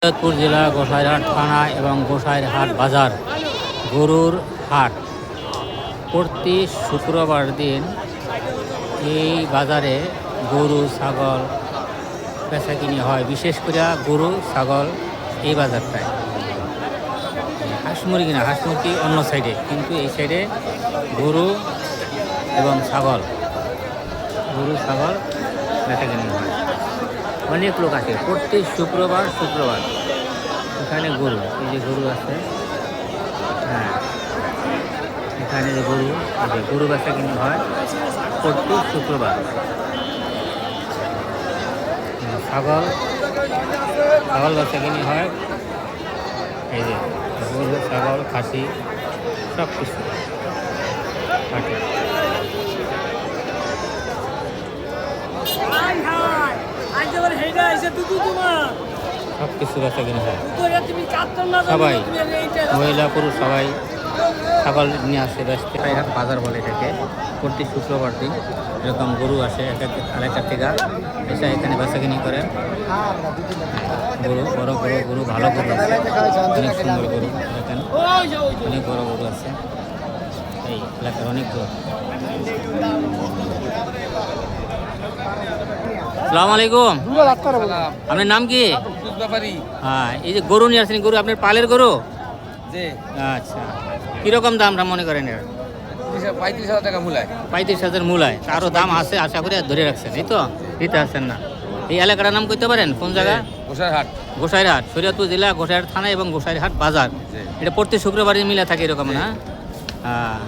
শরীয়তপুর জেলা গোসাইরহাট থানা এবং গোসাইরহাট বাজার গরুর হাট প্রতি শুক্রবার দিন এই বাজারে গরু ছাগল বেচাকিনি হয়। বিশেষ করে গরু ছাগল এই বাজারটায়, হাঁস মুরগি না, হাঁস মুরগি অন্য সাইডে, কিন্তু এই সাইডে গরু এবং ছাগল বেচাকিনি হয়। অনেক লোক আছে প্রতি শুক্রবার এখানে গরু, এই যে গরু আছে, হ্যাঁ এখানে যে গরু বেচা কিনে হয় প্রতি শুক্রবার। ছাগল বেচা কিনে হয়, এই যে গরু ছাগল খাসি সব কিছু থাকে। সব কিছু বেচা কিনে হয়, সবাই মহিলা পুরুষ সবাই ছাগল নিয়ে আসে ব্যস্ত। বাজার বলে এটাকে। প্রতি শুক্রবার দিন এরকম গরু আসে আরেকটা থেকে এসে এখানে বেচাকিনি করে। গরু বড় গরু ভালো গরু আছে, অনেক সুন্দর গরু, দেখেন অনেক বড় গরু আছে এই এলাকার অনেক গরু। আসসালামু আলাইকুম, আপনার নাম কি? হ্যাঁ, এই যে গরু নিয়ে আসছেন, গরু আপনার পালের গরু? আচ্ছা, কিরকম দামটা মনে করেন? 35,000 টাকা মূলায়। 35,000 মূলায়, আরও দাম আছে আশা করে ধরে রাখছেন, এই তো দিতে আসছেন না। এই এলাকাটার নাম কইতে পারেন কোন জায়গা? গোসাইরহাট, শরীয়তপুর জেলা গোসাইরহাট থানা এবং গোসাইরহাট বাজার। এটা প্রতি শুক্রবারই মিলে থাকে এরকম না? হ্যাঁ,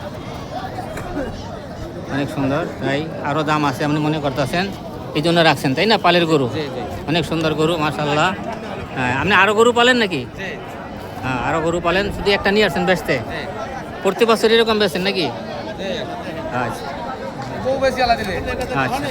অনেক সুন্দর। তাই আরও দাম আছে আপনি মনে করতেছেন, এই জন্য রাখছেন তাই না? পালের গরু, অনেক সুন্দর গরু মাশাআল্লাহ। হ্যাঁ, আপনি আরও গরু পালেন নাকি? হ্যাঁ, আরও গরু পালেন, শুধু একটা নিয়ে আসছেন বেচতে? প্রতি বছর এরকম বেচেন নাকি? আচ্ছা আচ্ছা।